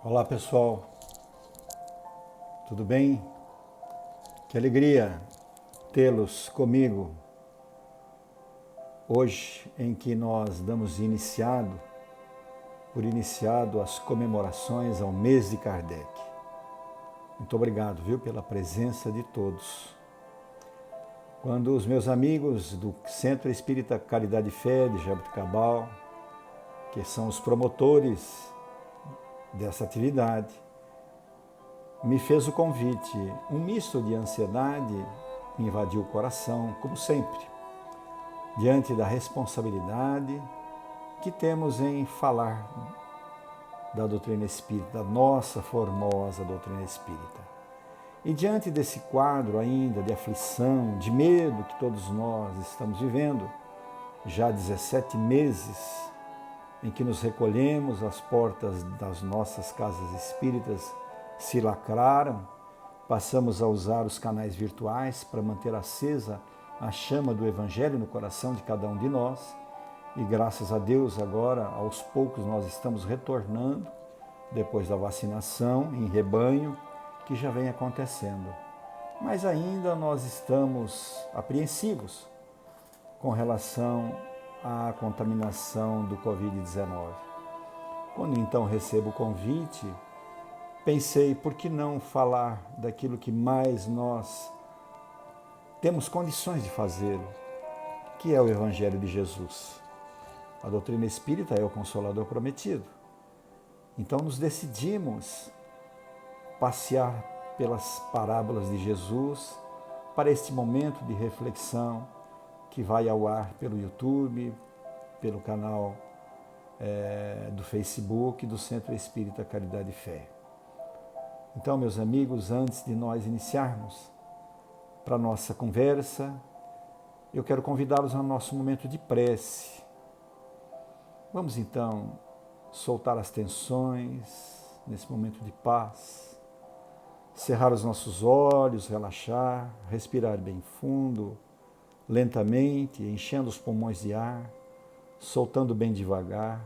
Olá pessoal, tudo bem? Que alegria tê-los comigo hoje em que nós damos iniciado as comemorações ao mês de Kardec. Muito obrigado, viu, pela presença de todos. Quando os meus amigos do Centro Espírita Caridade e Fé de Jaboticabal, que são os promotores dessa atividade, me fez o convite. Um misto de ansiedade me invadiu o coração, como sempre, diante da responsabilidade que temos em falar da doutrina espírita, da nossa formosa doutrina espírita. E diante desse quadro ainda de aflição, de medo que todos nós estamos vivendo, já há 17 meses em que nos recolhemos, as portas das nossas casas espíritas se lacraram, passamos a usar os canais virtuais para manter acesa a chama do Evangelho no coração de cada um de nós. E graças a Deus agora, aos poucos, nós estamos retornando, depois da vacinação, em rebanho, que já vem acontecendo. Mas ainda nós estamos apreensivos com relação à contaminação do Covid-19. Quando então recebo o convite, pensei, por que não falar daquilo que mais nós temos condições de fazê-lo, que é o Evangelho de Jesus. A doutrina espírita é o Consolador prometido. Então nos decidimos passear pelas parábolas de Jesus para este momento de reflexão que vai ao ar pelo YouTube, pelo canal do Facebook do Centro Espírita Caridade e Fé. Então, meus amigos, antes de nós iniciarmos para a nossa conversa, eu quero convidá-los ao nosso momento de prece. Vamos então soltar as tensões nesse momento de paz, cerrar os nossos olhos, relaxar, respirar bem fundo, lentamente, enchendo os pulmões de ar, soltando bem devagar,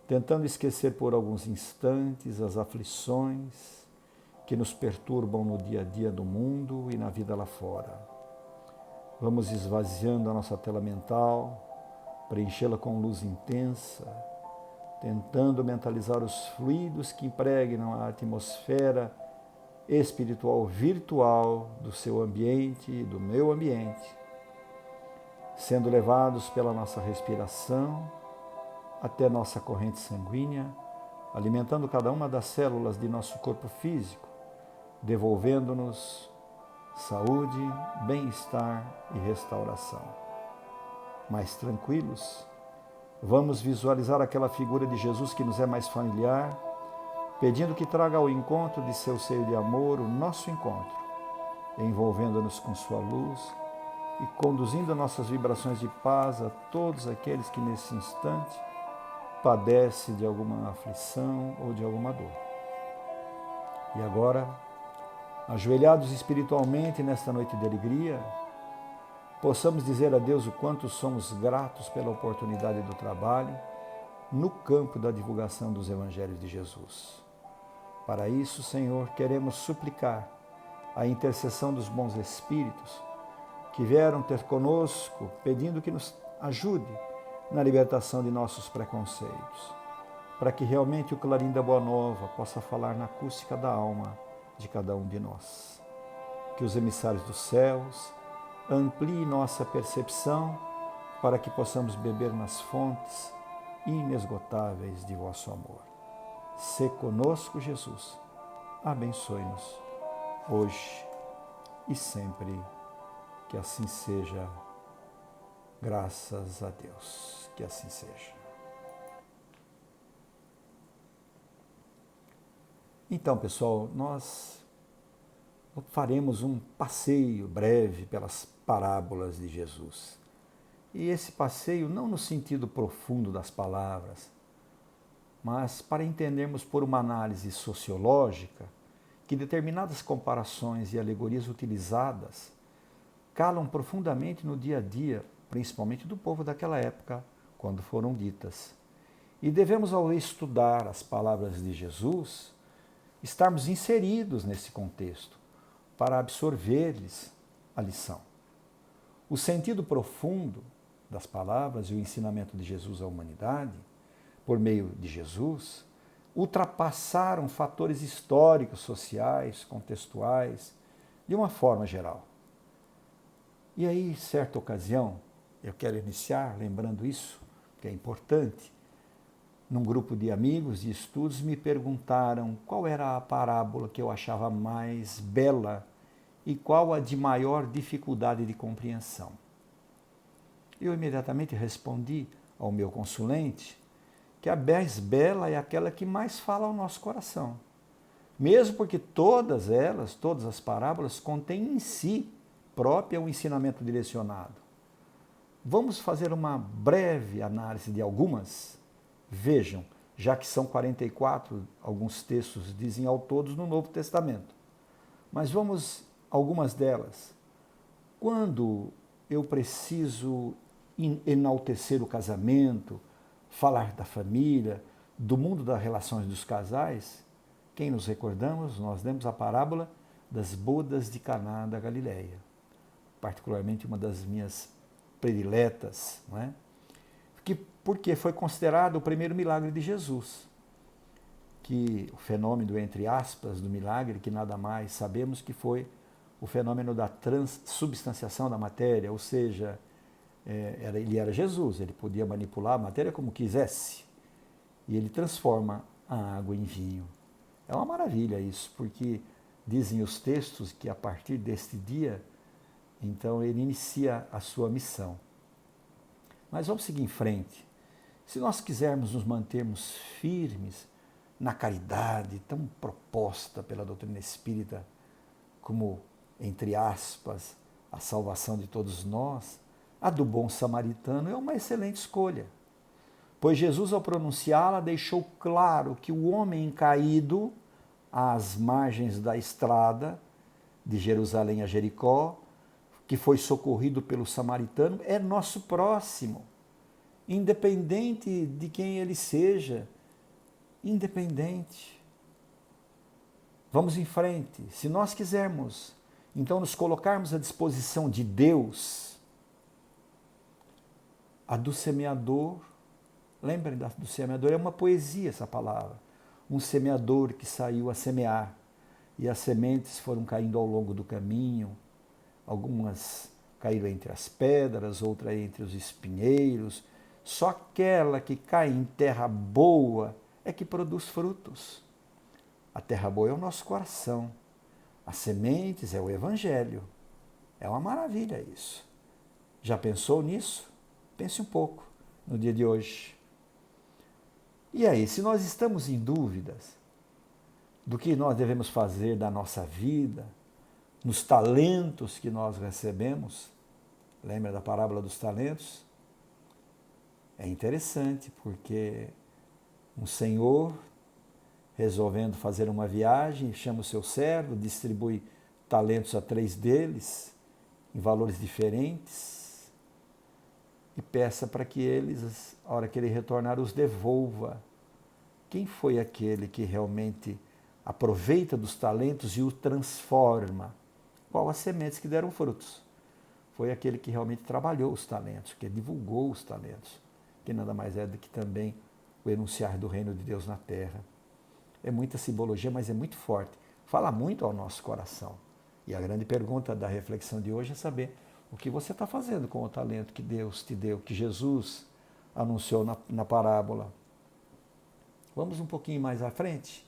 tentando esquecer por alguns instantes as aflições que nos perturbam no dia a dia do mundo e na vida lá fora. Vamos esvaziando a nossa tela mental, preenchê-la com luz intensa, tentando mentalizar os fluidos que impregnam a atmosfera espiritual virtual do seu ambiente e do meu ambiente, sendo levados pela nossa respiração até nossa corrente sanguínea, alimentando cada uma das células de nosso corpo físico, devolvendo-nos saúde, bem-estar e restauração. Mais tranquilos, vamos visualizar aquela figura de Jesus que nos é mais familiar, pedindo que traga ao encontro de seu seio de amor o nosso encontro, envolvendo-nos com sua luz e conduzindo nossas vibrações de paz a todos aqueles que nesse instante padecem de alguma aflição ou de alguma dor. E agora, ajoelhados espiritualmente nesta noite de alegria, possamos dizer a Deus o quanto somos gratos pela oportunidade do trabalho no campo da divulgação dos Evangelhos de Jesus. Para isso, Senhor, queremos suplicar a intercessão dos bons espíritos que vieram ter conosco, pedindo que nos ajude na libertação de nossos preconceitos, para que realmente o clarim da Boa Nova possa falar na acústica da alma de cada um de nós. Que os emissários dos céus ampliem nossa percepção para que possamos beber nas fontes inesgotáveis de vosso amor. Sê conosco, Jesus. Abençoe-nos hoje e sempre. Que assim seja. Graças a Deus. Que assim seja. Então, pessoal, nós faremos um passeio breve pelas parábolas de Jesus. E esse passeio não no sentido profundo das palavras, mas para entendermos por uma análise sociológica que determinadas comparações e alegorias utilizadas calam profundamente no dia a dia, principalmente do povo daquela época, quando foram ditas. E devemos, ao estudar as palavras de Jesus, estarmos inseridos nesse contexto para absorver-lhes a lição. O sentido profundo das palavras e o ensinamento de Jesus à humanidade, por meio de Jesus, ultrapassaram fatores históricos, sociais, contextuais, de uma forma geral. E aí, certa ocasião, eu quero iniciar lembrando isso, que é importante. Num grupo de amigos de estudos, me perguntaram qual era a parábola que eu achava mais bela e qual a de maior dificuldade de compreensão. Eu imediatamente respondi ao meu consulente que a mais bela é aquela que mais fala ao nosso coração. Mesmo porque todas elas, todas as parábolas, contêm em si própria um ensinamento direcionado. Vamos fazer uma breve análise de algumas. Vejam, já que são 44, alguns textos dizem ao todos no Novo Testamento. Mas vamos algumas delas. Quando eu preciso enaltecer o casamento, falar da família, do mundo das relações dos casais, quem nos recordamos, nós demos a parábola das bodas de Caná da Galileia, particularmente uma das minhas prediletas, não é? Porque foi considerado o primeiro milagre de Jesus, que o fenômeno, entre aspas, do milagre, que nada mais sabemos que foi o fenômeno da transubstanciação da matéria, ou seja, ele era Jesus, ele podia manipular a matéria como quisesse, e ele transforma a água em vinho. É uma maravilha isso, porque dizem os textos que a partir deste dia, então ele inicia a sua missão. Mas vamos seguir em frente. Se nós quisermos nos mantermos firmes na caridade tão proposta pela doutrina espírita, como, entre aspas, a salvação de todos nós, a do bom samaritano é uma excelente escolha. Pois Jesus, ao pronunciá-la, deixou claro que o homem caído às margens da estrada de Jerusalém a Jericó, que foi socorrido pelo samaritano, é nosso próximo, independente de quem ele seja, independente. Vamos em frente. Se nós quisermos, então, nos colocarmos à disposição de Deus, a do semeador, lembrem do semeador, é uma poesia essa palavra. Um semeador que saiu a semear, e as sementes foram caindo ao longo do caminho, algumas caíram entre as pedras, outras entre os espinheiros. Só aquela que cai em terra boa é que produz frutos. A terra boa é o nosso coração. As sementes é o Evangelho. É uma maravilha isso. Já pensou nisso? Pense um pouco no dia de hoje. E aí, se nós estamos em dúvidas do que nós devemos fazer da nossa vida, nos talentos que nós recebemos, lembra da parábola dos talentos? É interessante porque um senhor, resolvendo fazer uma viagem, chama o seu servo, distribui talentos a 3 deles, em valores diferentes, e peça para que eles, a hora que ele retornar, os devolva. Quem foi aquele que realmente aproveita dos talentos e o transforma? Qual as sementes que deram frutos? Foi aquele que realmente trabalhou os talentos, que divulgou os talentos, que nada mais é do que também o enunciar do reino de Deus na terra. É muita simbologia, mas é muito forte. Fala muito ao nosso coração. E a grande pergunta da reflexão de hoje é saber o que você está fazendo com o talento que Deus te deu, que Jesus anunciou na parábola. Vamos um pouquinho mais à frente.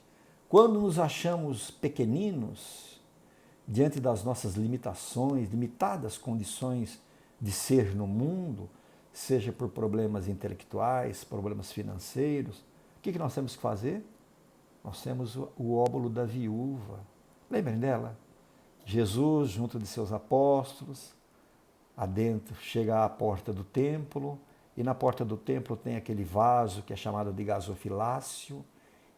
Quando nos achamos pequeninos, diante das nossas limitações, limitadas condições de ser no mundo, seja por problemas intelectuais, problemas financeiros, o que nós temos que fazer? Nós temos o óbolo da viúva. Lembrem dela? Jesus, junto de seus apóstolos, adentro, chega à porta do templo, e na porta do templo tem aquele vaso que é chamado de gasofilácio,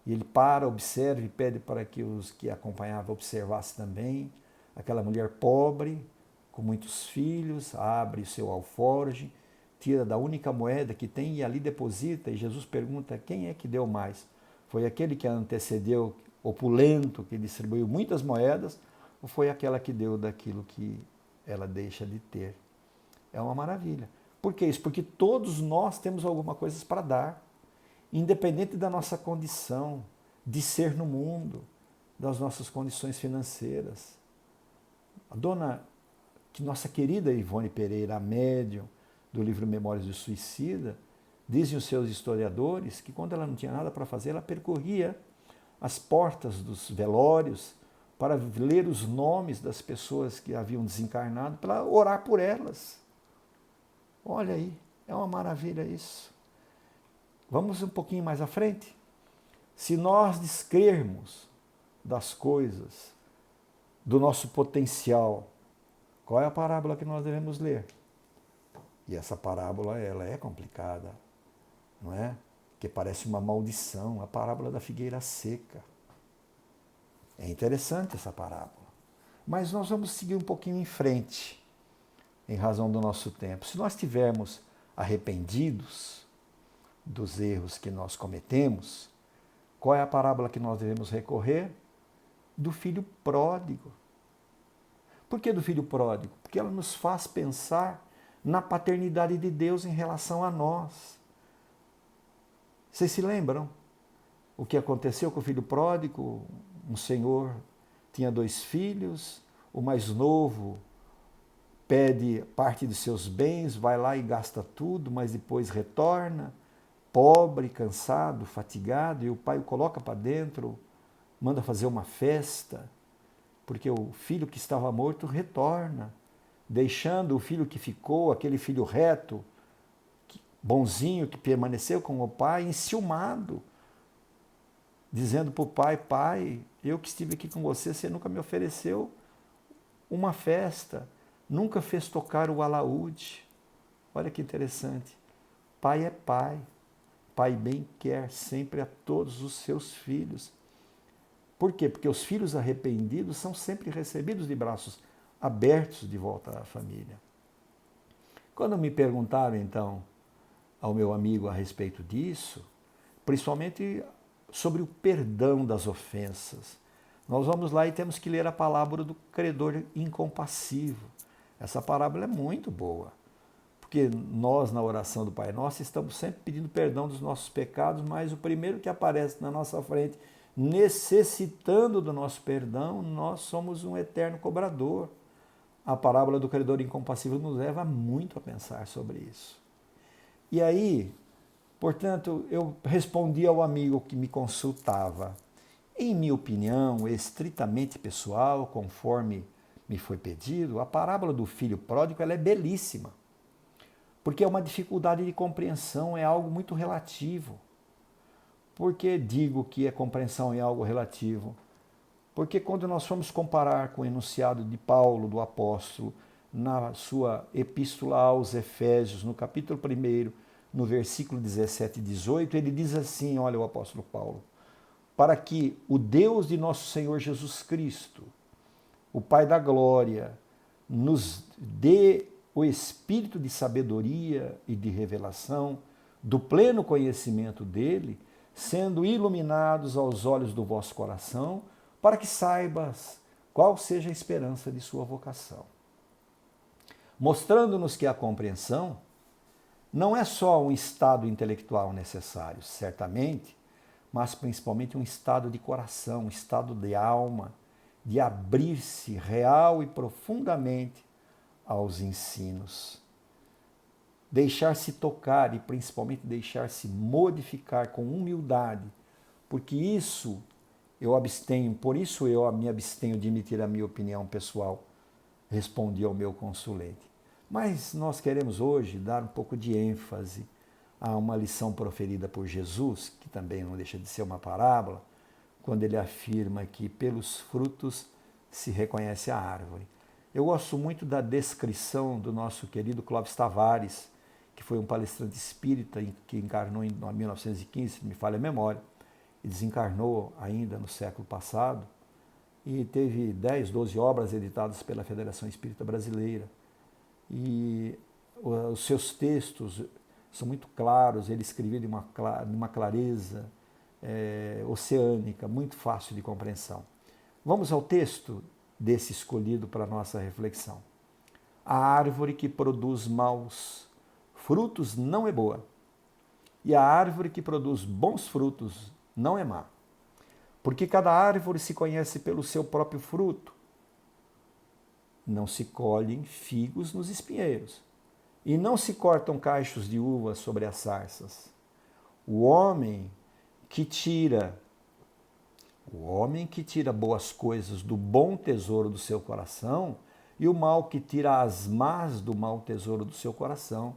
e ele para, observa e pede para que os que acompanhavam observassem também. Aquela mulher pobre, com muitos filhos, abre o seu alforje, tira da única moeda que tem e ali deposita, e Jesus pergunta: quem é que deu mais? Foi aquele que a antecedeu, opulento, que distribuiu muitas moedas, ou foi aquela que deu daquilo que ela deixa de ter? É uma maravilha. Por que isso? Porque todos nós temos alguma coisa para dar, independente da nossa condição de ser no mundo, das nossas condições financeiras. A dona, que nossa querida Ivone Pereira, a médium do livro Memórias do Suicida, dizem os seus historiadores que quando ela não tinha nada para fazer, ela percorria as portas dos velórios para ler os nomes das pessoas que haviam desencarnado, para orar por elas. Olha aí, é uma maravilha isso. Vamos um pouquinho mais à frente? Se nós descrermos das coisas, do nosso potencial, qual é a parábola que nós devemos ler? E essa parábola, ela é complicada, não é? Que parece uma maldição, a parábola da figueira seca. É interessante essa parábola. Mas nós vamos seguir um pouquinho em frente, em razão do nosso tempo. Se nós estivermos arrependidos dos erros que nós cometemos, qual é a parábola que nós devemos recorrer? Do filho pródigo. Por que do filho pródigo? Porque ela nos faz pensar na paternidade de Deus em relação a nós. Vocês se lembram o que aconteceu com o filho pródigo? Um senhor tinha 2 filhos, o mais novo pede parte de seus bens, vai lá e gasta tudo, mas depois retorna, pobre, cansado, fatigado, e o pai o coloca para dentro, manda fazer uma festa, porque o filho que estava morto retorna, deixando o filho que ficou, aquele filho reto, bonzinho, que permaneceu com o pai, enciumado, dizendo para o pai: pai, eu que estive aqui com você, você nunca me ofereceu uma festa, nunca fez tocar o alaúde. Olha que interessante. Pai é pai. Pai bem quer sempre a todos os seus filhos. Por quê? Porque os filhos arrependidos são sempre recebidos de braços abertos de volta à família. Quando me perguntaram, então, ao meu amigo a respeito disso, principalmente sobre o perdão das ofensas, nós vamos lá e temos que ler a parábola do credor incompassivo. Essa parábola é muito boa, porque nós, na oração do Pai Nosso, estamos sempre pedindo perdão dos nossos pecados, mas o primeiro que aparece na nossa frente, necessitando do nosso perdão, nós somos um eterno cobrador. A parábola do credor incompassivo nos leva muito a pensar sobre isso. E aí, portanto, eu respondi ao amigo que me consultava. Em minha opinião, estritamente pessoal, conforme me foi pedido, a parábola do filho pródigo ela é belíssima, porque é uma dificuldade de compreensão, é algo muito relativo. Por que digo que a compreensão é algo relativo? Porque quando nós formos comparar com o enunciado de Paulo, do apóstolo, na sua epístola aos Efésios, no capítulo 1, no versículo 17 e 18, ele diz assim, olha o apóstolo Paulo: para que o Deus de nosso Senhor Jesus Cristo, o Pai da glória, nos dê o espírito de sabedoria e de revelação, do pleno conhecimento dele, sendo iluminados aos olhos do vosso coração, para que saibas qual seja a esperança de sua vocação. Mostrando-nos que a compreensão não é só um estado intelectual necessário, certamente, mas principalmente um estado de coração, um estado de alma, de abrir-se real e profundamente aos ensinos. Deixar-se tocar e principalmente deixar-se modificar com humildade, porque isso eu abstenho, por isso eu me abstenho de emitir a minha opinião pessoal, respondi ao meu consulente. Mas nós queremos hoje dar um pouco de ênfase a uma lição proferida por Jesus, que também não deixa de ser uma parábola, quando ele afirma que pelos frutos se reconhece a árvore. Eu gosto muito da descrição do nosso querido Clóvis Tavares, que foi um palestrante espírita que encarnou em 1915, se me falha a memória, e desencarnou ainda no século passado, e teve 10, 12 obras editadas pela Federação Espírita Brasileira. E os seus textos são muito claros, ele escrevia de uma clareza oceânica, muito fácil de compreensão. Vamos ao texto desse escolhido para a nossa reflexão. A árvore que produz maus frutos não é boa, e a árvore que produz bons frutos não é má. Porque cada árvore se conhece pelo seu próprio fruto. Não se colhem figos nos espinheiros, e não se cortam cachos de uvas sobre as sarças. O homem que tira boas coisas do bom tesouro do seu coração, e o mal que tira as más do mau tesouro do seu coração,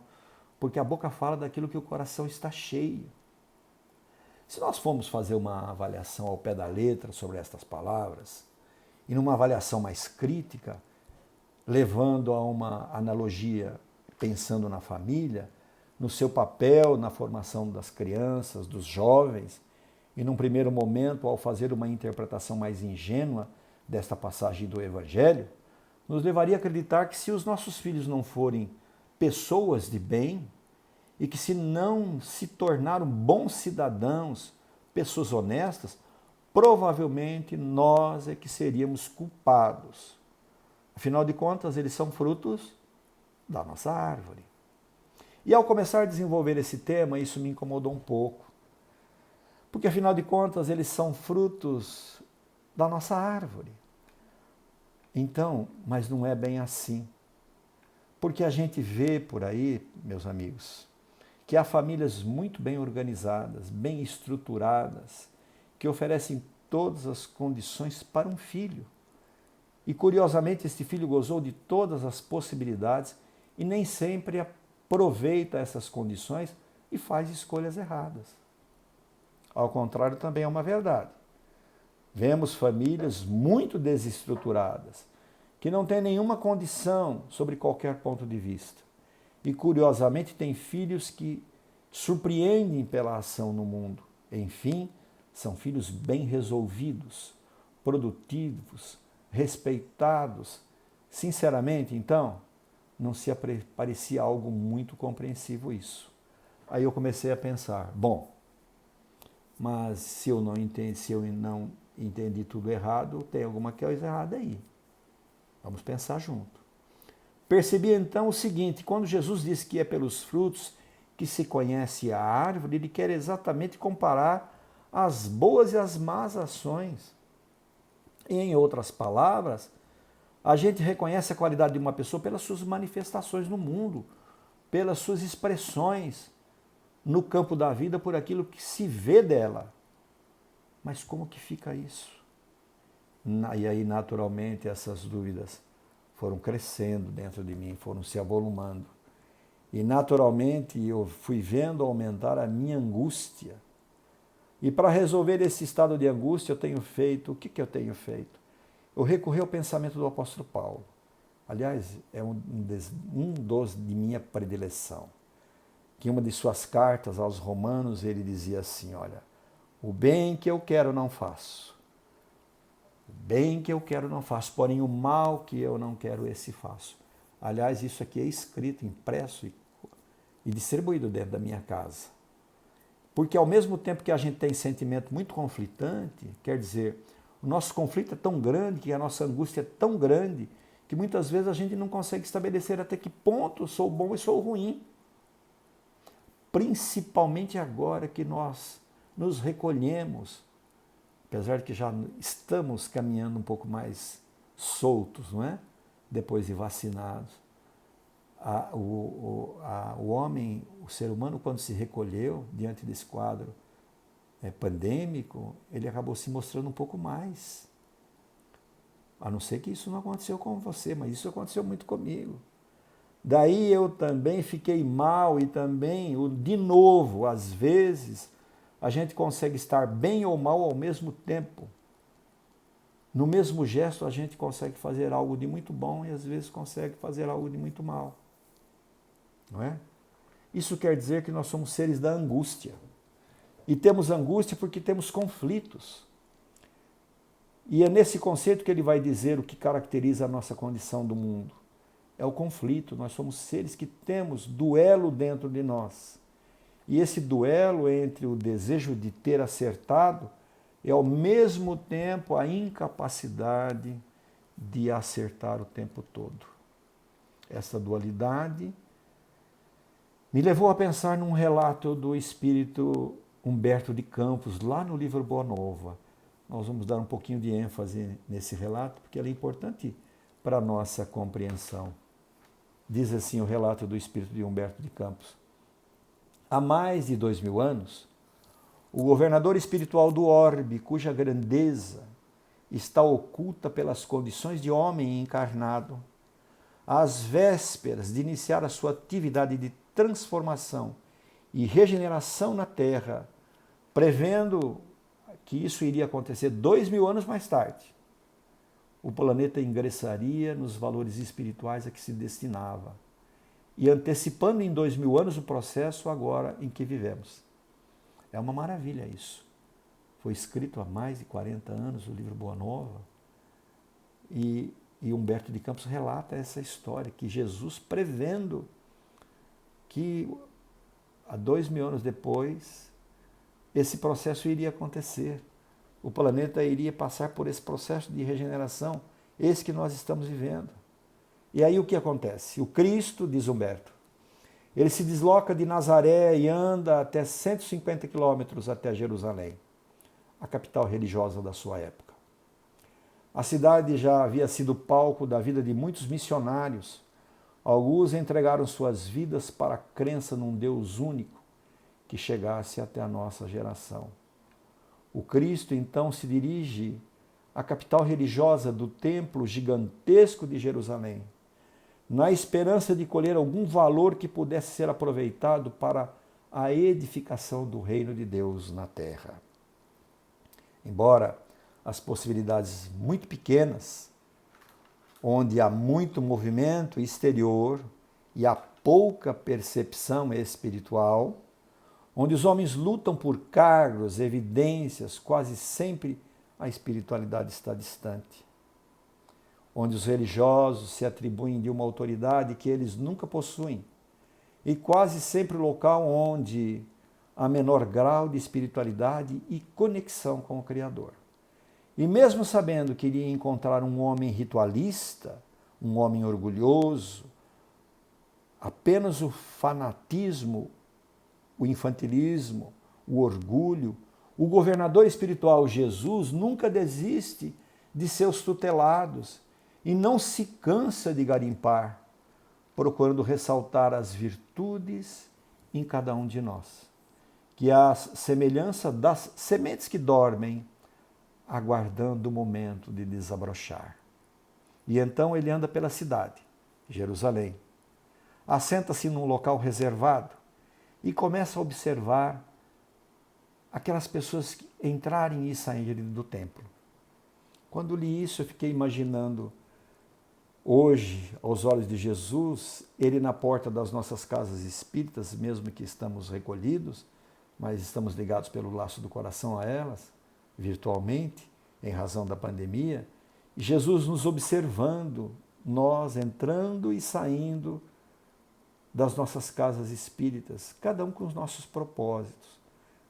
porque a boca fala daquilo que o coração está cheio. Se nós formos fazer uma avaliação ao pé da letra sobre estas palavras, e numa avaliação mais crítica, levando a uma analogia, pensando na família, no seu papel na formação das crianças, dos jovens, e num primeiro momento, ao fazer uma interpretação mais ingênua desta passagem do Evangelho, nos levaria a acreditar que se os nossos filhos não forem pessoas de bem, e que se não se tornaram bons cidadãos, pessoas honestas, provavelmente nós é que seríamos culpados. Afinal de contas, eles são frutos da nossa árvore. E ao começar a desenvolver esse tema, isso me incomodou um pouco. Porque afinal de contas, eles são frutos da nossa árvore. Então, mas não é bem assim. Porque a gente vê por aí, meus amigos, que há famílias muito bem organizadas, bem estruturadas, que oferecem todas as condições para um filho. E curiosamente, este filho gozou de todas as possibilidades e nem sempre aproveita essas condições e faz escolhas erradas. Ao contrário, também é uma verdade. Vemos famílias muito desestruturadas, que não têm nenhuma condição sobre qualquer ponto de vista. E, curiosamente, têm filhos que surpreendem pela ação no mundo. Enfim, são filhos bem resolvidos, produtivos, respeitados. Sinceramente, então, não se parecia algo muito compreensivo isso. Aí eu comecei a pensar, bom, mas se eu não entendi tudo errado, tem alguma coisa errada aí. Vamos pensar junto. Percebi então o seguinte, quando Jesus diz que é pelos frutos que se conhece a árvore, ele quer exatamente comparar as boas e as más ações. E, em outras palavras, a gente reconhece a qualidade de uma pessoa pelas suas manifestações no mundo, pelas suas expressões no campo da vida, por aquilo que se vê dela. Mas como que fica isso? E aí, naturalmente, essas dúvidas foram crescendo dentro de mim, foram se avolumando. E, naturalmente, eu fui vendo aumentar a minha angústia. E para resolver esse estado de angústia, eu tenho feito, o que eu tenho feito? Eu recorri ao pensamento do apóstolo Paulo. Aliás, é um dos de minha predileção. Que em uma de suas cartas aos Romanos, ele dizia assim, olha, o bem que eu quero não faço. O bem que eu quero não faço, porém o mal que eu não quero, esse faço. Aliás, isso aqui é escrito, impresso e distribuído dentro da minha casa. Porque ao mesmo tempo que a gente tem sentimento muito conflitante, quer dizer, o nosso conflito é tão grande, que a nossa angústia é tão grande, que muitas vezes a gente não consegue estabelecer até que ponto sou bom e sou ruim. Principalmente agora que nós nos recolhemos, apesar de que já estamos caminhando um pouco mais soltos, não é? Depois de vacinados. O homem, o ser humano, quando se recolheu diante desse quadro pandêmico, ele acabou se mostrando um pouco mais. A não ser que isso não aconteceu com você, mas isso aconteceu muito comigo. Daí eu também fiquei mal e também, de novo, às vezes, a gente consegue estar bem ou mal ao mesmo tempo. No mesmo gesto, a gente consegue fazer algo de muito bom e às vezes consegue fazer algo de muito mal. Não é? Isso quer dizer que nós somos seres da angústia. E temos angústia porque temos conflitos. E é nesse conceito que ele vai dizer o que caracteriza a nossa condição do mundo. é o conflito. Nós somos seres que temos duelo dentro de nós. E esse duelo entre o desejo de ter acertado e ao mesmo tempo a incapacidade de acertar o tempo todo. Essa dualidade me levou a pensar num relato do espírito Humberto de Campos, lá no livro Boa Nova. Nós vamos dar um pouquinho de ênfase nesse relato, porque ele é importante para a nossa compreensão. Diz assim o relato do espírito de Humberto de Campos. Há mais de 2000 anos, o governador espiritual do orbe, cuja grandeza está oculta pelas condições de homem encarnado, às vésperas de iniciar a sua atividade de transformação e regeneração na Terra, prevendo que isso iria acontecer 2000 anos mais tarde, o planeta ingressaria nos valores espirituais a que se destinava e antecipando em 2000 anos o processo agora em que vivemos. É uma maravilha isso. Foi escrito há mais de 40 anos o livro Boa Nova e Humberto de Campos relata essa história, que Jesus prevendo que há 2000 anos depois esse processo iria acontecer. O planeta iria passar por esse processo de regeneração, esse que nós estamos vivendo. E aí o que acontece? O Cristo, diz Humberto, ele se desloca de Nazaré e anda até 150 quilômetros até Jerusalém, a capital religiosa da sua época. A cidade já havia sido palco da vida de muitos missionários. Alguns entregaram suas vidas para a crença num Deus único que chegasse até a nossa geração. O Cristo então se dirige à capital religiosa do templo gigantesco de Jerusalém, na esperança de colher algum valor que pudesse ser aproveitado para a edificação do reino de Deus na terra. Embora as possibilidades muito pequenas, onde há muito movimento exterior e há pouca percepção espiritual, onde os homens lutam por cargos, evidências, quase sempre a espiritualidade está distante. Onde os religiosos se atribuem de uma autoridade que eles nunca possuem, e quase sempre o local onde há menor grau de espiritualidade e conexão com o Criador. E mesmo sabendo que iria encontrar um homem ritualista, um homem orgulhoso, apenas o fanatismo, o infantilismo, o orgulho, o governador espiritual Jesus nunca desiste de seus tutelados e não se cansa de garimpar, procurando ressaltar as virtudes em cada um de nós, que a semelhança das sementes que dormem, aguardando o momento de desabrochar. E então ele anda pela cidade, Jerusalém, assenta-se num local reservado e começa a observar aquelas pessoas que entrarem e saírem do templo. Quando li isso, eu fiquei imaginando, hoje, aos olhos de Jesus, ele na porta das nossas casas espíritas, mesmo que estamos recolhidos, mas estamos ligados pelo laço do coração a elas, virtualmente, em razão da pandemia, e Jesus nos observando, nós entrando e saindo das nossas casas espíritas, cada um com os nossos propósitos,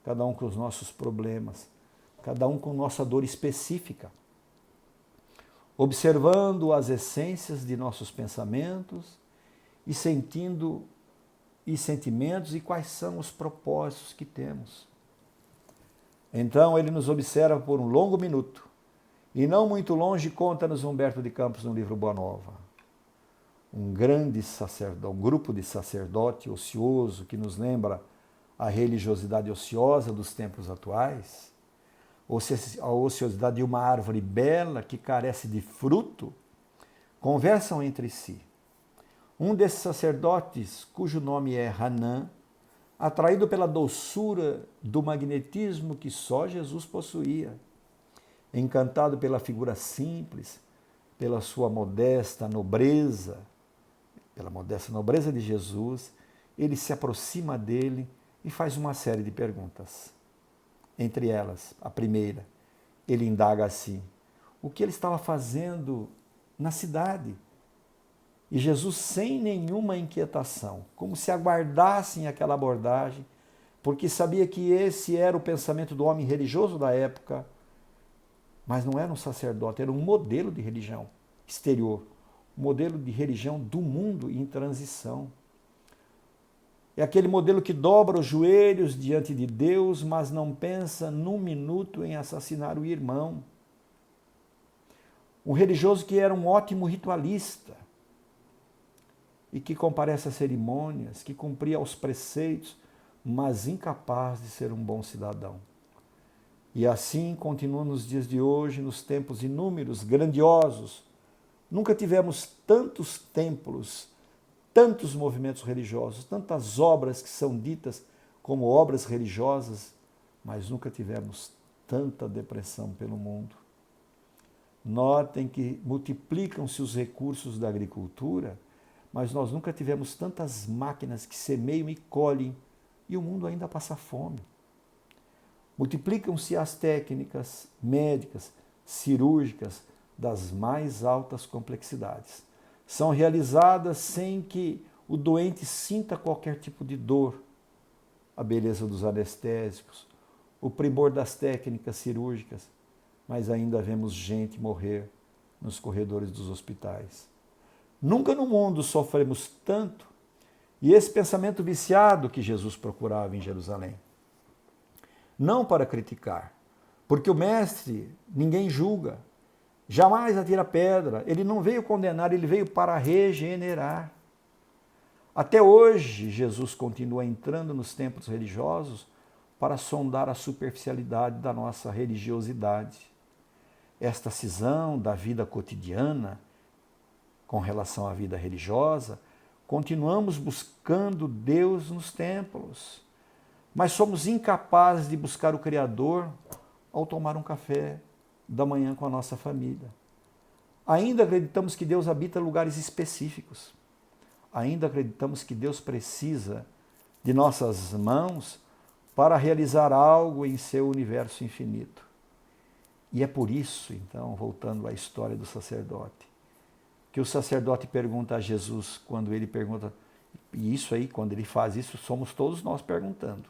cada um com os nossos problemas, cada um com nossa dor específica, observando as essências de nossos pensamentos e sentindo e sentimentos e quais são os propósitos que temos. Então ele nos observa por um longo minuto e não muito longe conta-nos Humberto de Campos no livro Boa Nova. Um grande sacerdote, um grupo de sacerdote ocioso que nos lembra a religiosidade ociosa dos tempos atuais, a ociosidade de uma árvore bela que carece de fruto, conversam entre si. Um desses sacerdotes, cujo nome é Hanan, atraído pela doçura do magnetismo que só Jesus possuía, encantado pela figura simples, pela sua modesta nobreza, pela modesta nobreza de Jesus, ele se aproxima dele e faz uma série de perguntas. Entre elas, a primeira, ele indaga assim, o que ele estava fazendo na cidade E Jesus, sem nenhuma inquietação, como se aguardassem aquela abordagem, porque sabia que esse era o pensamento do homem religioso da época, mas não era um sacerdote, era um modelo de religião exterior, um modelo de religião do mundo em transição. É aquele modelo que dobra os joelhos diante de Deus, mas não pensa num minuto em assassinar o irmão. Um religioso que era um ótimo ritualista e que comparece às cerimônias, que cumpria os preceitos, mas incapaz de ser um bom cidadão. E assim continua nos dias de hoje, nos tempos inúmeros, grandiosos. Nunca tivemos tantos templos, tantos movimentos religiosos, tantas obras que são ditas como obras religiosas, mas nunca tivemos tanta depressão pelo mundo. Notem que multiplicam-se os recursos da agricultura, mas nós nunca tivemos tantas máquinas que semeiam e colhem, e o mundo ainda passa fome. Multiplicam-se as técnicas médicas, cirúrgicas, das mais altas complexidades. São realizadas sem que o doente sinta qualquer tipo de dor. A beleza dos anestésicos, o primor das técnicas cirúrgicas, mas ainda vemos gente morrer nos corredores dos hospitais. Nunca no mundo sofremos tanto, e esse pensamento viciado que Jesus procurava em Jerusalém. Não para criticar, porque o Mestre ninguém julga, jamais atira pedra, ele não veio condenar, ele veio para regenerar. Até hoje, Jesus continua entrando nos templos religiosos para sondar a superficialidade da nossa religiosidade. Esta cisão da vida cotidiana com relação à vida religiosa, continuamos buscando Deus nos templos, mas somos incapazes de buscar o Criador ao tomar um café da manhã com a nossa família. Ainda acreditamos que Deus habita lugares específicos. Ainda acreditamos que Deus precisa de nossas mãos para realizar algo em seu universo infinito. E é por isso, então, voltando à história do sacerdote, que o sacerdote pergunta a Jesus, quando ele pergunta, e isso aí, quando ele faz isso, somos todos nós perguntando.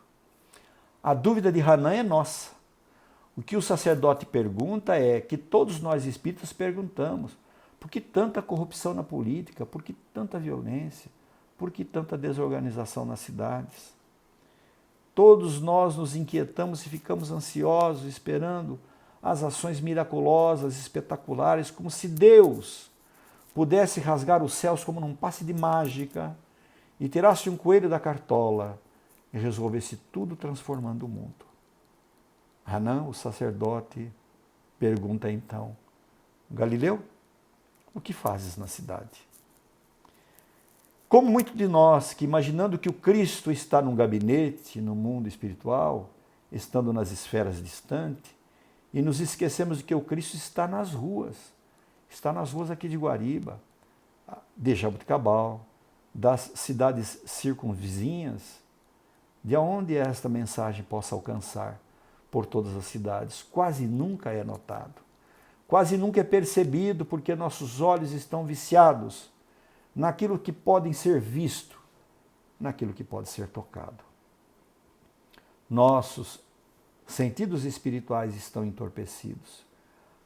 A dúvida de Hanan é nossa. O que o sacerdote pergunta é que todos nós espíritas perguntamos: por que tanta corrupção na política? Por que tanta violência? Por que tanta desorganização nas cidades? Todos nós nos inquietamos e ficamos ansiosos, esperando as ações miraculosas, espetaculares, como se Deus pudesse rasgar os céus como num passe de mágica e tirasse um coelho da cartola e resolvesse tudo transformando o mundo. Hanan, o sacerdote, pergunta então: Galileu, o que fazes na cidade? Como muitos de nós que, imaginando que o Cristo está num gabinete, no mundo espiritual, estando nas esferas distantes, e nos esquecemos de que o Cristo está nas ruas aqui de Guariba, de Jaboticabal, das cidades circunvizinhas, de onde esta mensagem possa alcançar por todas as cidades. Quase nunca é notado, quase nunca é percebido, porque nossos olhos estão viciados naquilo que podem ser visto, naquilo que pode ser tocado. Nossos sentidos espirituais estão entorpecidos.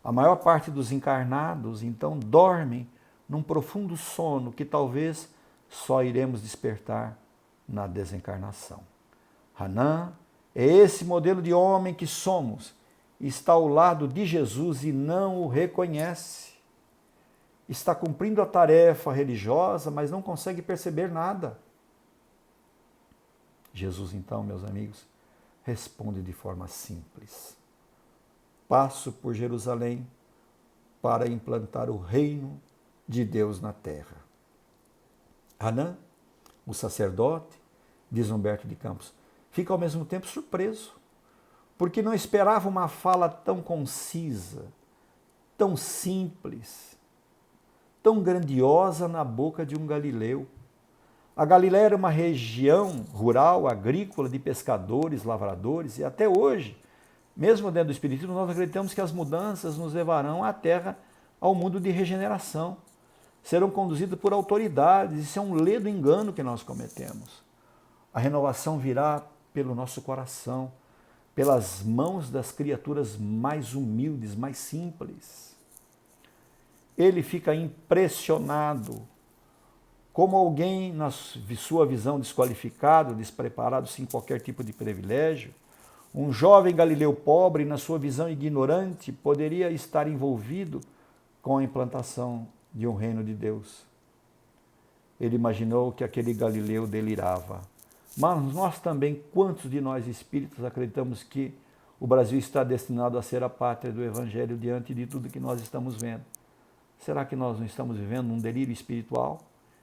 A maior parte dos encarnados, então, dormem num profundo sono que talvez só iremos despertar na desencarnação. Hanan é esse modelo de homem que somos, está ao lado de Jesus e não o reconhece. Está cumprindo a tarefa religiosa, mas não consegue perceber nada. Jesus, então, meus amigos, responde de forma simples: passo por Jerusalém para implantar o reino de Deus na terra. Hanan, o sacerdote, diz Humberto de Campos, fica ao mesmo tempo surpreso, porque não esperava uma fala tão concisa, tão simples, tão grandiosa na boca de um galileu. A Galileia era uma região rural, agrícola, de pescadores, lavradores, e até hoje, mesmo dentro do Espiritismo, nós acreditamos que as mudanças nos levarão à Terra, ao mundo de regeneração. serão conduzidas por autoridades. Isso é um ledo engano que nós cometemos. A renovação virá pelo nosso coração, pelas mãos das criaturas mais humildes, mais simples. Ele fica impressionado como alguém, na sua visão, desqualificado, despreparado, sem qualquer tipo de privilégio, um jovem galileu pobre, na sua visão ignorante, poderia estar envolvido com a implantação de um reino de Deus. Ele imaginou que aquele galileu delirava. Mas nós também, quantos de nós espíritas acreditamos que o Brasil está destinado a ser a pátria do Evangelho diante de tudo que nós estamos vendo? Será que nós não estamos vivendo um delírio espiritual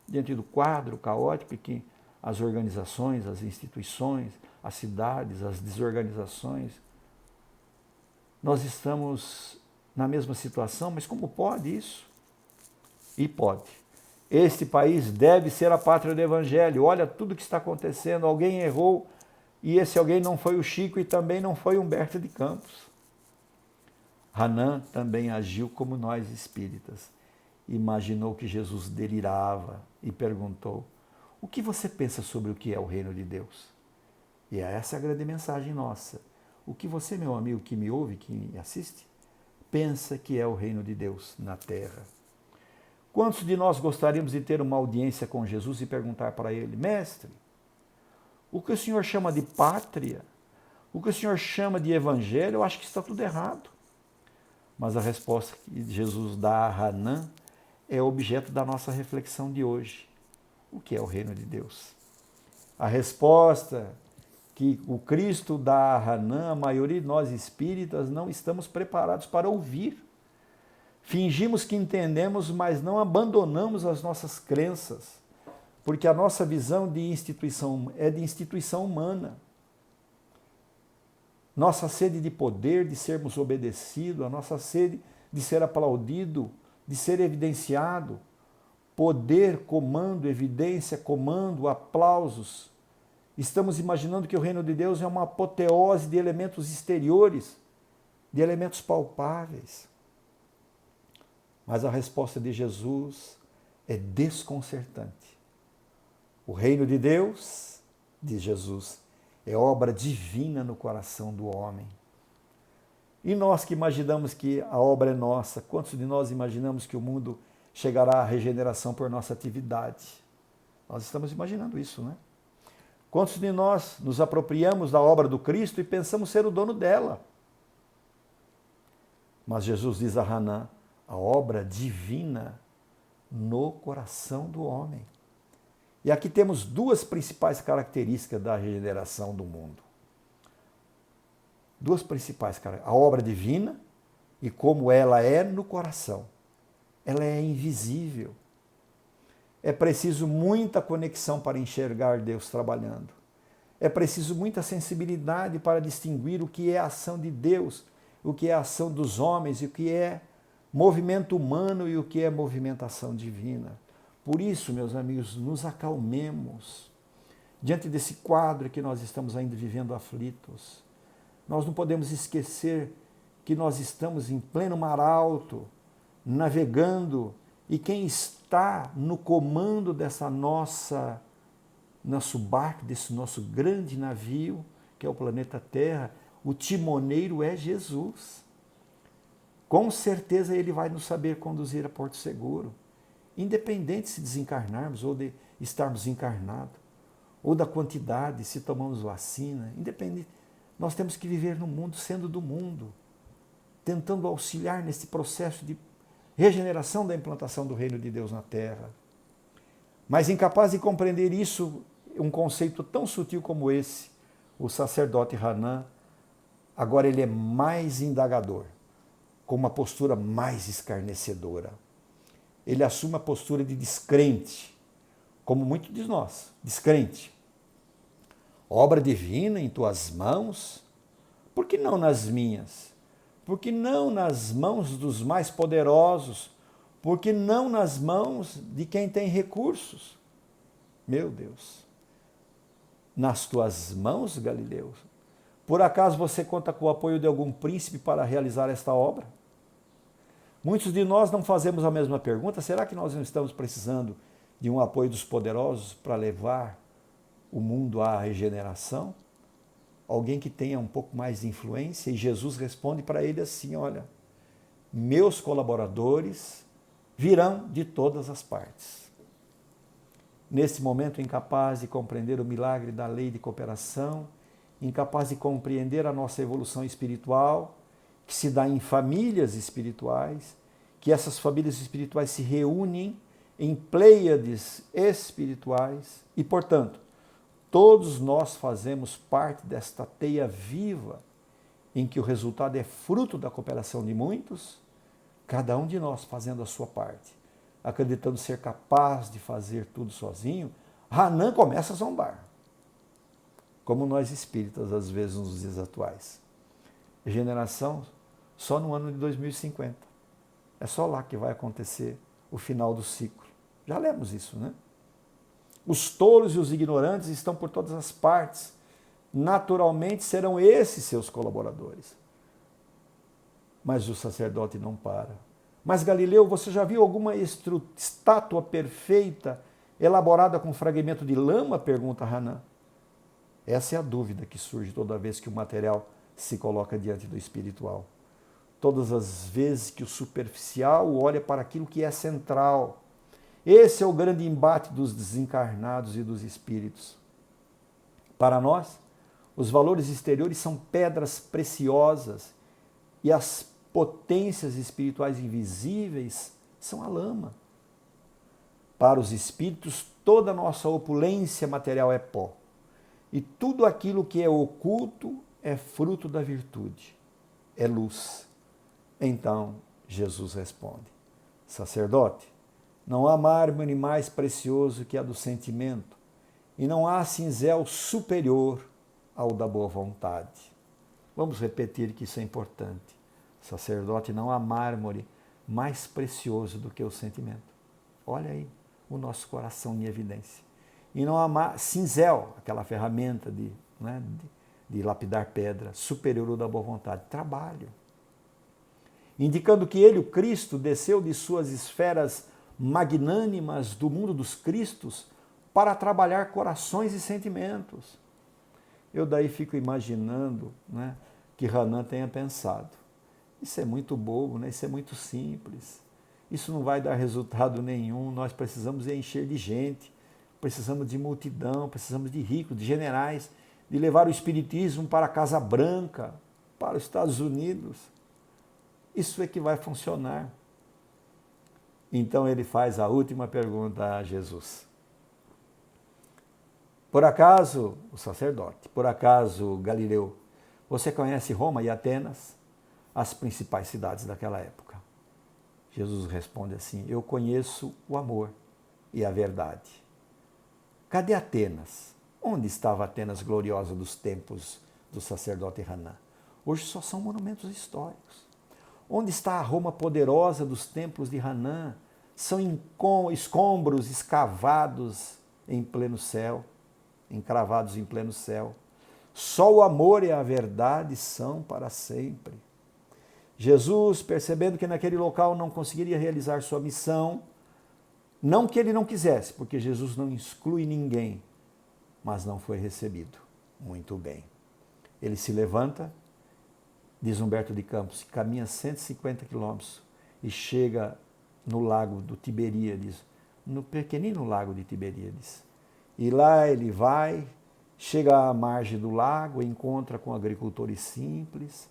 diante do quadro caótico que as organizações, as instituições, as cidades, as desorganizações, nós estamos na mesma situação? Mas como pode isso? E pode. Este país deve ser a pátria do Evangelho. Olha tudo que está acontecendo. Alguém errou e esse alguém não foi o Chico e também não foi Humberto de Campos. Hanan também agiu como nós espíritas. Imaginou que Jesus delirava e perguntou: o que você pensa sobre o que é o reino de Deus? E essa é a grande mensagem nossa. O que você, meu amigo, que me ouve, que me assiste, pensa que é o reino de Deus na terra? Quantos de nós gostaríamos de ter uma audiência com Jesus e perguntar para ele: mestre, o que o senhor chama de pátria, o que o senhor chama de evangelho, eu acho que está tudo errado. Mas a resposta que Jesus dá a Hanan é objeto da nossa reflexão de hoje. O que é o reino de Deus? A resposta que o Cristo dá a Hanan, a maioria de nós espíritas não estamos preparados para ouvir. Fingimos que entendemos, mas não abandonamos as nossas crenças, porque a nossa visão de instituição é de instituição humana. Nossa sede de poder, de sermos obedecidos, a nossa sede de ser aplaudido, de ser evidenciado, poder, comando, evidência, comando, aplausos. Estamos imaginando que o reino de Deus é uma apoteose de elementos exteriores, de elementos palpáveis. Mas a resposta de Jesus é desconcertante. O reino de Deus, diz Jesus, é obra divina no coração do homem. E nós que imaginamos que a obra é nossa, quantos de nós imaginamos que o mundo chegará à regeneração por nossa atividade? Nós estamos imaginando isso, né? Quantos de nós nos apropriamos da obra do Cristo e pensamos ser o dono dela? Mas Jesus diz a Hanan: a obra divina no coração do homem. E aqui temos duas principais características da regeneração do mundo. Duas principais características. A obra divina e como ela é no coração. Ela é invisível. É preciso muita conexão para enxergar Deus trabalhando. É preciso muita sensibilidade para distinguir o que é a ação de Deus, o que é a ação dos homens e o que é movimento humano e o que é movimentação divina. Por isso, meus amigos, nos acalmemos diante desse quadro que nós estamos ainda vivendo aflitos. Nós não podemos esquecer que nós estamos em pleno mar alto, navegando, e quem está no comando dessa nosso barco, desse nosso grande navio, que é o planeta Terra, o timoneiro é Jesus. Com certeza ele vai nos saber conduzir a Porto Seguro, independente se desencarnarmos ou de estarmos encarnados, ou da quantidade, se tomamos vacina, independente. Nós temos que viver no mundo, sendo do mundo, tentando auxiliar nesse processo de regeneração da implantação do reino de Deus na Terra. Mas incapaz de compreender isso, um conceito tão sutil como esse, o sacerdote Hanan, agora ele é mais indagador, com uma postura mais escarnecedora. Ele assume a postura de descrente, como muitos de nós, descrente. Obra divina em tuas mãos? Por que não nas minhas? Por que não nas mãos dos mais poderosos? Por que não nas mãos de quem tem recursos? Meu Deus, nas tuas mãos, Galileu, por acaso você conta com o apoio de algum príncipe para realizar esta obra? Muitos de nós não fazemos a mesma pergunta. Será que nós não estamos precisando de um apoio dos poderosos para levar o mundo à regeneração? Alguém que tenha um pouco mais de influência? E Jesus responde para ele assim, olha, meus colaboradores virão de todas as partes. Nesse momento, incapaz de compreender o milagre da lei de cooperação, incapaz de compreender a nossa evolução espiritual, que se dá em famílias espirituais, que essas famílias espirituais se reúnem em pleiades espirituais e, portanto, todos nós fazemos parte desta teia viva em que o resultado é fruto da cooperação de muitos, cada um de nós fazendo a sua parte, acreditando ser capaz de fazer tudo sozinho. Hanan começa a zombar, como nós espíritas às vezes nos dias atuais. Regeneração só no ano de 2050. É só lá que vai acontecer o final do ciclo. Já lemos isso, né? Os tolos e os ignorantes estão por todas as partes. Naturalmente serão esses seus colaboradores. Mas o sacerdote não para. Mas Galileu, você já viu alguma estátua perfeita elaborada com fragmento de lama? Pergunta Hanan. Essa é a dúvida que surge toda vez que o material se coloca diante do espiritual. Todas as vezes que o superficial olha para aquilo que é central. Esse é o grande embate dos desencarnados e dos espíritos. Para nós, os valores exteriores são pedras preciosas e as potências espirituais invisíveis são a lama. Para os espíritos, toda a nossa opulência material é pó. E tudo aquilo que é oculto é fruto da virtude, é luz. Então, Jesus responde, sacerdote, não há mármore mais precioso que a do sentimento, e não há cinzel superior ao da boa vontade. Vamos repetir que isso é importante. Sacerdote, não há mármore mais precioso do que o sentimento. Olha aí o nosso coração em evidência. E não há cinzel, aquela ferramenta de lapidar pedra, superior ao da boa vontade. Trabalho. Indicando que ele, o Cristo, desceu de suas esferas magnânimas do mundo dos Cristos para trabalhar corações e sentimentos. Eu daí fico imaginando, né, que Hanan tenha pensado, isso é muito bobo, né? Isso é muito simples, isso não vai dar resultado nenhum, nós precisamos encher de gente, precisamos de multidão, precisamos de ricos, de generais, de levar o espiritismo para a Casa Branca, para os Estados Unidos. Isso é que vai funcionar. Então ele faz a última pergunta a Jesus. Por acaso, o sacerdote, por acaso, Galileu, você conhece Roma e Atenas, as principais cidades daquela época? Jesus responde assim, eu conheço o amor e a verdade. Cadê Atenas? Onde estava Atenas gloriosa dos tempos do sacerdote Hanan? Hoje só são monumentos históricos. Onde está a Roma poderosa dos templos de Hanan? São escombros escavados em pleno céu, encravados em pleno céu. Só o amor e a verdade são para sempre. Jesus, percebendo que naquele local não conseguiria realizar sua missão, não que ele não quisesse, porque Jesus não exclui ninguém, mas não foi recebido. Muito bem. Ele se levanta, diz Humberto de Campos, caminha 150 quilômetros e chega no lago do Tiberíades, no pequenino lago de Tiberíades. E lá ele vai, chega à margem do lago, encontra com agricultores simples,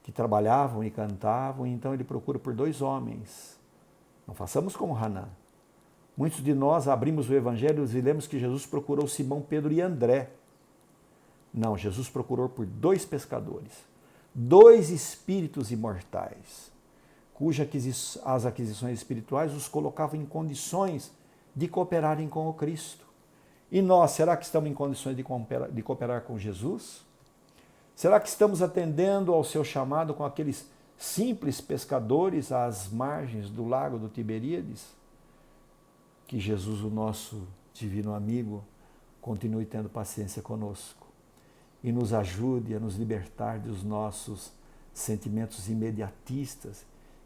que trabalhavam e cantavam, e então ele procura por dois homens. Não façamos como Hanan. Muitos de nós abrimos o Evangelho e lemos que Jesus procurou Simão, Pedro e André. Não, Jesus procurou por dois pescadores, dois espíritos imortais, cujas as aquisições espirituais os colocavam em condições de cooperarem com o Cristo. E nós, será que estamos em condições de cooperar com Jesus? Será que estamos atendendo ao seu chamado com aqueles simples pescadores às margens do lago do Tiberíades? Que Jesus, o nosso divino amigo, continue tendo paciência conosco e nos ajude a nos libertar dos nossos sentimentos imediatistas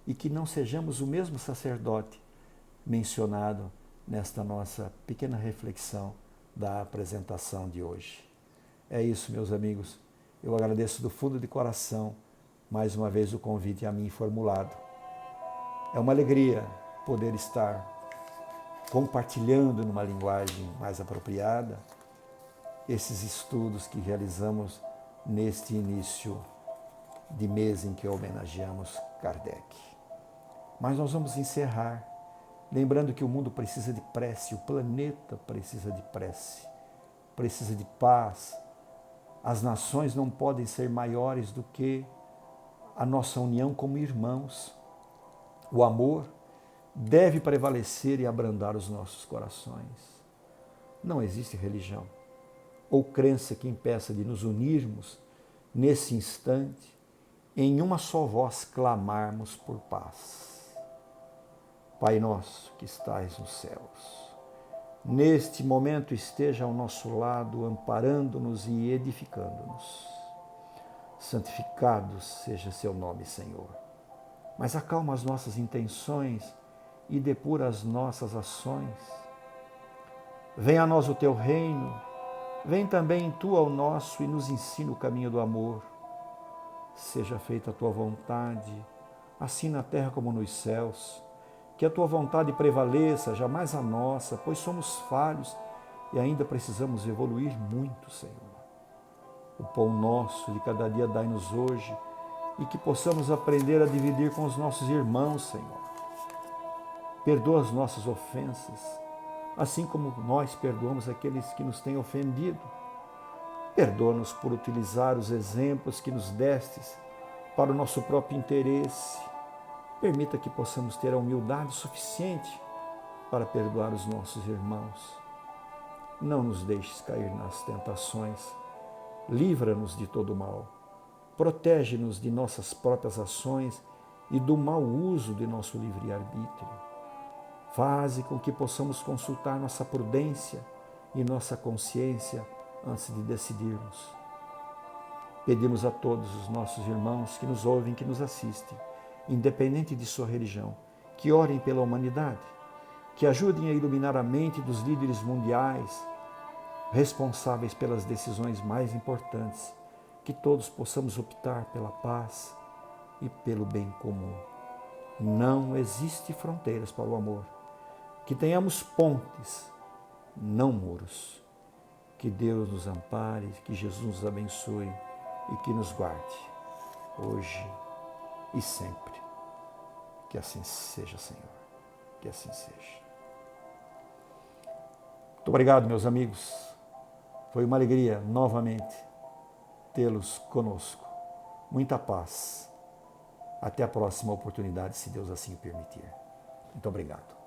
e que não sejamos o mesmo sacerdote mencionado nesta nossa pequena reflexão da apresentação de hoje. É isso, meus amigos. Eu agradeço do fundo de coração mais uma vez o convite a mim formulado. É uma alegria poder estar compartilhando numa linguagem mais apropriada esses estudos que realizamos neste início de mês em que homenageamos Kardec. Mas nós vamos encerrar lembrando que o mundo precisa de prece, o planeta precisa de prece, precisa de paz. As nações não podem ser maiores do que a nossa união como irmãos. O amor deve prevalecer e abrandar os nossos corações. Não existe religião ou crença que impeça de nos unirmos nesse instante, em uma só voz clamarmos por paz. Pai nosso que estais nos céus, neste momento esteja ao nosso lado, amparando-nos e edificando-nos. Santificado seja seu nome, Senhor. Mas acalma as nossas intenções e depura as nossas ações. Venha a nós o teu reino, vem também tu ao nosso e nos ensina o caminho do amor. Seja feita a tua vontade, assim na terra como nos céus. Que a tua vontade prevaleça, jamais a nossa, pois somos falhos e ainda precisamos evoluir muito, Senhor. O pão nosso de cada dia dai-nos hoje e que possamos aprender a dividir com os nossos irmãos, Senhor. Perdoa as nossas ofensas, assim como nós perdoamos aqueles que nos têm ofendido. Perdoa-nos por utilizar os exemplos que nos destes para o nosso próprio interesse. Permita que possamos ter a humildade suficiente para perdoar os nossos irmãos. Não nos deixes cair nas tentações. Livra-nos de todo mal. Protege-nos de nossas próprias ações e do mau uso de nosso livre-arbítrio. Faze com que possamos consultar nossa prudência e nossa consciência antes de decidirmos. Pedimos a todos os nossos irmãos que nos ouvem, que nos assistem, independente de sua religião, que orem pela humanidade, que ajudem a iluminar a mente dos líderes mundiais, responsáveis pelas decisões mais importantes, que todos possamos optar pela paz e pelo bem comum. Não existe fronteiras para o amor. Que tenhamos pontes, não muros. Que Deus nos ampare, que Jesus nos abençoe e que nos guarde, hoje e sempre. Que assim seja, Senhor. Que assim seja. Muito obrigado, meus amigos. Foi uma alegria, novamente, tê-los conosco. Muita paz. Até a próxima oportunidade, se Deus assim o permitir. Muito obrigado.